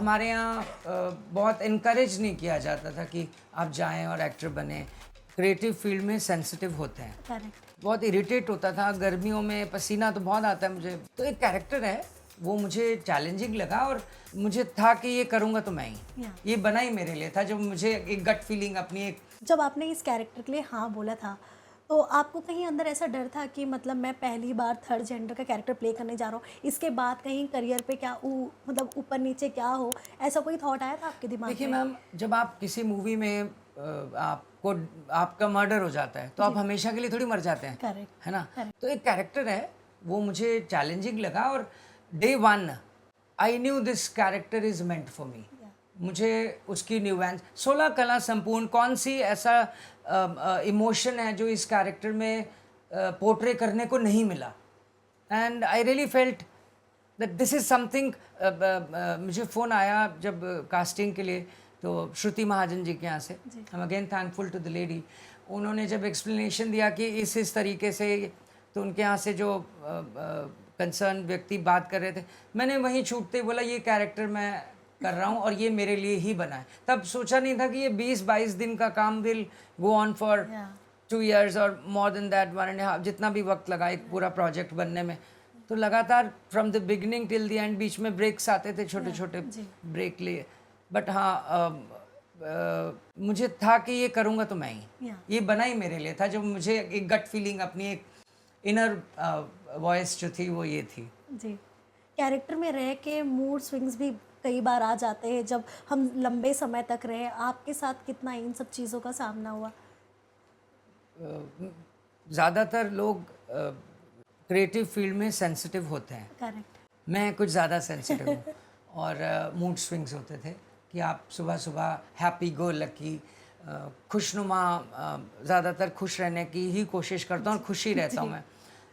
हमारे यहाँ बहुत इनकरेज नहीं किया जाता था कि आप जाएं और एक्टर बने। क्रिएटिव फील्ड में सेंसिटिव होते हैं। करेक्ट। बहुत इरिटेट होता था गर्मियों में, पसीना तो बहुत आता है मुझे। तो एक कैरेक्टर है, वो मुझे चैलेंजिंग लगा और मुझे था कि ये करूँगा तो मैं ही। या ये बना ही मेरे लिए था, जब मुझे एक गट फीलिंग अपनी एक जब आपने इस कैरेक्टर के लिए हाँ बोला था, तो आपको कहीं अंदर ऐसा डर था कि मतलब मैं पहली बार थर्ड जेंडर का कैरेक्टर प्ले करने जा रहा हूँ, इसके बाद कहीं करियर पे क्या मतलब ऊपर नीचे क्या हो, ऐसा कोई थॉट आया था आपके दिमाग देखिए में? मैम, जब आप किसी मूवी में आपको आपका मर्डर हो जाता है तो आप जी। हमेशा के लिए थोड़ी मर जाते हैं, करेक्ट। है ना? करेक्ट। तो एक कैरेक्टर है, वो मुझे चैलेंजिंग लगा और day one I knew this character is meant for me. या मुझे उसकी न्यूएंस 16 कला संपूर्ण कौन सी ऐसा इमोशन है जो इस कैरेक्टर में पोर्ट्रे करने को नहीं मिला। And I really felt that this is something. मुझे फ़ोन आया जब कास्टिंग के लिए, तो श्रुति महाजन जी के यहाँ से, जी। I am again thankful to the lady. उन्होंने जब एक्सप्लेनेशन दिया कि इस तरीके से, तो उनके यहाँ से जो कंसर्न व्यक्ति बात कर रहे थे, मैंने वहीं छूटते ही बोला ये कैरेक्टर मैं कर रहा हूँ और ये मेरे लिए ही बना है। तब सोचा नहीं था कि ये 20-22 दिन का काम विल गो ऑन फॉर या 2 years और मोर देन दैट 1.5, जितना भी वक्त लगा एक पूरा प्रोजेक्ट बनने में। तो लगातार from the beginning till the end बीच में ब्रेक्स आते थे, छोटे छोटे जी। ब्रेक लिए। बट हाँ, मुझे था कि ये करूँगा तो मैं ही। या ये बना ही मेरे लिए था, जब मुझे एक गट फीलिंग अपनी एक इनर वॉइस जो थी वो ये थी। जी। कैरेक्टर में रह के मूड स्विंग्स भी कई बार आ जाते हैं जब हम लंबे समय तक रहे, आपके साथ कितना इन सब चीज़ों का सामना हुआ? ज़्यादातर लोग क्रिएटिव फील्ड में सेंसिटिव होते हैं। करेक्ट। मैं कुछ ज़्यादा सेंसिटिव हूँ और मूड स्विंग्स होते थे कि आप सुबह सुबह हैप्पी गो लकी, खुशनुमा, ज़्यादातर खुश रहने की ही कोशिश करता हूँ और खुश ही रहता हूँ मैं।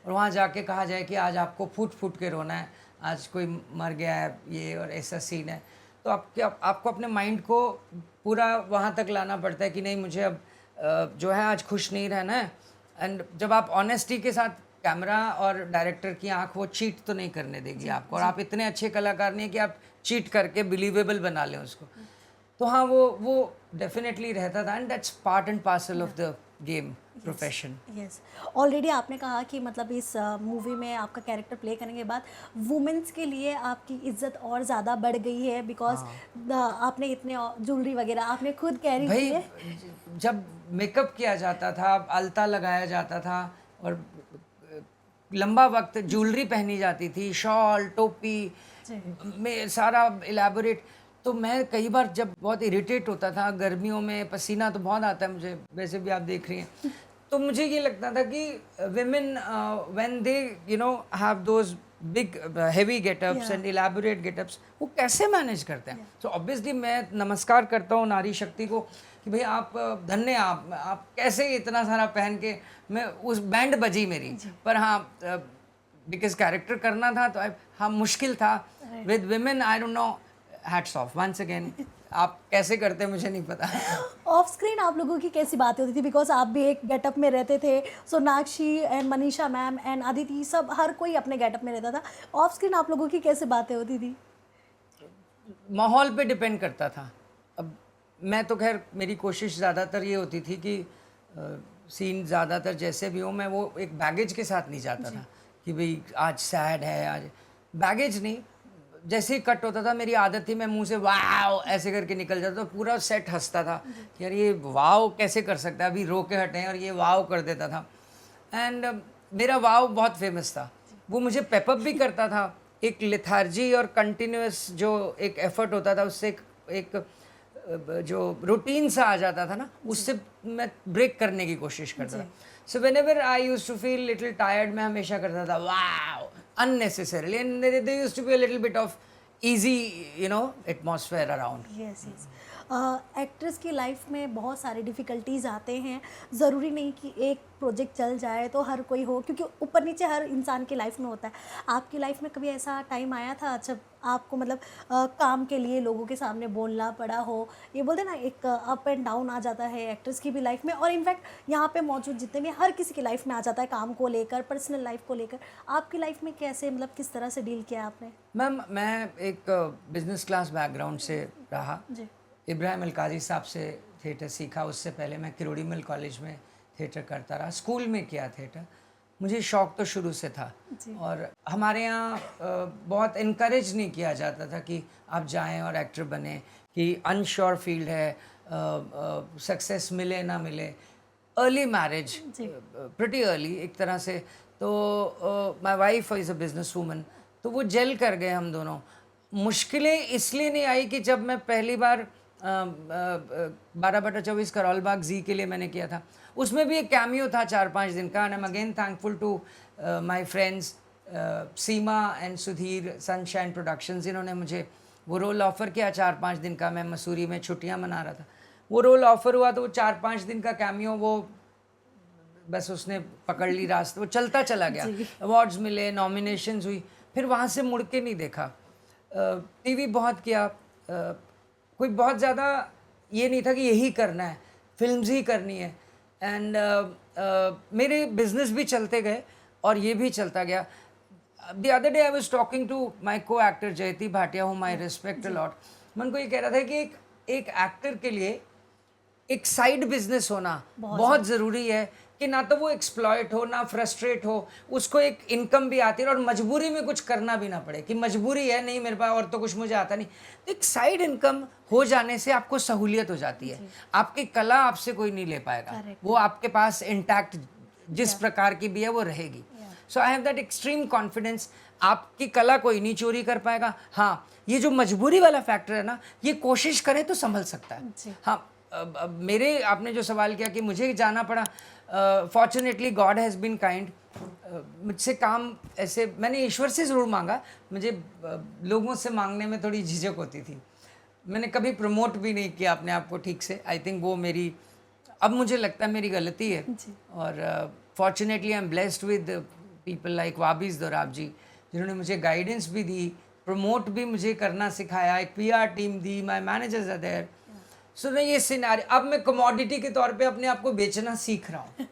और वहाँ जाके कहा जाए कि आज आपको फूट फूट के रोना है, आज कोई मर गया है, ये और ऐसा सीन है, तो आपको अपने माइंड को पूरा वहाँ तक लाना पड़ता है कि नहीं, मुझे अब जो है आज खुश नहीं रहना है। एंड जब आप ऑनेस्टी के साथ, कैमरा और डायरेक्टर की आंख वो चीट तो नहीं करने देगी आपको, और आप इतने अच्छे कलाकार नहीं है कि आप चीट करके बिलीवेबल बना लें उसको। तो हाँ, वो डेफिनेटली रहता था, and that's part and parcel of the game profession. Yes. Already आपने कहा कि मतलब इस मूवी में आपका कैरेक्टर प्ले करने के बाद वुमेन्स के लिए आपकी इज्जत और ज़्यादा बढ़ गई है, बिकॉज आपने इतने ज्वेलरी वगैरह आपने खुद कैरी भाई, किए। जब मेकअप किया जाता था, अलता लगाया जाता था और लंबा वक्त ज्वेलरी पहनी जाती थी, शॉल टोपी जी। में सारा इलेबोरेट, तो मैं कई बार जब बहुत इरिटेट होता था गर्मियों में, पसीना तो बहुत आता है मुझे, वैसे भी आप देख रही हैं, तो मुझे ये लगता था कि women when they have those big heavy get-ups and elaborate get-ups, वो कैसे मैनेज करते हैं। तो ऑब्वियसली मैं नमस्कार करता हूँ नारी शक्ति को कि भाई आप धन्य, आप कैसे इतना सारा पहन के, मैं उस बैंड बजी मेरी। पर हाँ, बिकॉज कैरेक्टर करना था तो हाँ मुश्किल था। With women I don't know, hats off once again. आप कैसे करते हैं मुझे नहीं पता। ऑफ स्क्रीन आप लोगों की कैसी बातें होती थी, बिकॉज आप भी एक गेटअप में रहते थे, Sonakshi and Manisha ma'am and Aditi, सब हर कोई अपने गेटअप में रहता था। ऑफ स्क्रीन आप लोगों की कैसे बातें होती थी? माहौल पे डिपेंड करता था। अब मैं तो खैर, मेरी कोशिश ज़्यादातर ये होती थी कि सीन ज़्यादातर जैसे भी हो, मैं वो एक बैगेज के साथ नहीं जाता था कि भाई आज सैड है, आज बैगेज नहीं। जैसे ही कट होता था, मेरी आदत थी, मैं मुंह से वाव ऐसे करके निकल जाता, तो पूरा सेट हंसता था कि यार ये वाव कैसे कर सकता है, अभी रो के हटे हैं, और ये वाव कर देता था। एंड मेरा वाव बहुत फेमस था, वो मुझे पेपअप भी करता था। एक लेथार्जी और कंटिन्यूस जो एक एफर्ट होता था, उससे एक जो रूटीन सा आ जाता था ना, उससे मैं ब्रेक करने की कोशिश करता था। So whenever I used to feel little tired, मैं हमेशा करता था wow unnecessarily, and there used to be a little bit of easy, atmosphere around. Yes yes. Actress की लाइफ में बहुत सारे डिफ़िकल्टीज़ आते हैं, ज़रूरी नहीं कि एक प्रोजेक्ट चल जाए तो हर कोई हो, क्योंकि ऊपर नीचे हर इंसान की लाइफ में होता है। आपकी लाइफ में कभी ऐसा टाइम आया था जब आपको मतलब काम के लिए लोगों के सामने बोलना पड़ा हो? ये बोलते हैं ना, एक अप एंड डाउन आ जाता है एक्ट्रेस की भी लाइफ में, और इनफैक्ट यहाँ पे मौजूद जितने भी हर किसी की लाइफ में आ जाता है, काम को लेकर, पर्सनल लाइफ को लेकर। आपकी लाइफ में कैसे, मतलब किस तरह से डील किया आपने? मैम मैं एक बिजनेस क्लास बैकग्राउंड से रहा। जी। इब्राहिम अलकाजी साहब से थिएटर सीखा। उससे पहले मैं किरोड़ी मिल कॉलेज में थिएटर करता रहा। स्कूल में किया थिएटर। मुझे शौक तो शुरू से था। जी। और हमारे यहाँ बहुत इनकरेज नहीं किया जाता था कि आप जाएं और एक्टर बने, कि अनश्योर फील्ड है, सक्सेस मिले ना मिले। अर्ली मैरिज, जी। प्रिटी अर्ली एक तरह से। तो my wife is a business woman, तो वो जेल कर गए हम दोनों। मुश्किलें इसलिए नहीं आई कि जब मैं पहली बार 12/24 करौल बाग जी के लिए मैंने किया था, उसमें भी एक कैमियो था 4-5 दिन का। And I am again thankful to my friends Seema and Sudhir, Sunshine Productions. इन्होंने मुझे वो रोल ऑफ़र किया 4-5 दिन का। मैं मसूरी में छुट्टियां मना रहा था, वो रोल ऑफ़र हुआ, तो वो 4-5 दिन का कैमियो वो बस उसने पकड़ ली रास्ते, वो चलता चला गया। अवार्ड्स मिले, नॉमिनेशंस हुई, फिर वहाँ से मुड़ के नहीं देखा। टीवी बहुत किया, कोई बहुत ज़्यादा ये नहीं था कि यही करना है, फिल्म्स ही करनी है। एंड मेरे बिजनेस भी चलते गए और ये भी चलता गया। The other day I was talking to my co actor Jayati Bhatia, whom I respect a lot. मैं उनको ये कह रहा था कि एक एक्टर के लिए एक साइड बिजनेस होना बहुत ज़रूरी है, कि ना तो वो एक्सप्लॉइट हो, ना फ्रस्ट्रेट हो, उसको एक इनकम भी आती है और मजबूरी में कुछ करना भी ना पड़े, कि मजबूरी है नहीं मेरे पास और तो कुछ मुझे आता नहीं। तो एक साइड इनकम हो जाने से आपको सहूलियत हो जाती है। आपकी कला आपसे कोई नहीं ले पाएगा, वो आपके पास इंटैक्ट जिस प्रकार की भी है वो रहेगी। So I have that extreme confidence. आपकी कला कोई नहीं चोरी कर पाएगा। हाँ, ये जो मजबूरी वाला फैक्टर है ना, ये कोशिश करे तो संभल सकता है। हाँ, मेरे आपने जो सवाल किया कि मुझे जाना पड़ा, fortunately God has been kind. मुझसे काम ऐसे मैंने ईश्वर से ज़रूर मांगा, मुझे लोगों से मांगने में थोड़ी झिझक होती थी। मैंने कभी प्रमोट भी नहीं किया अपने आप को ठीक से। आई थिंक वो मेरी, अब मुझे लगता है मेरी गलती है। और fortunately I am blessed with people like वाबीज़ दोराब जी, जिन्होंने मुझे गाइडेंस भी दी, प्रमोट भी मुझे करना सिखाया, एक पीआर टीम दी, my managers are there. So नहीं, ये सिनारी अब मैं कमोडिटी के तौर पे अपने आप को बेचना सीख रहा हूँ।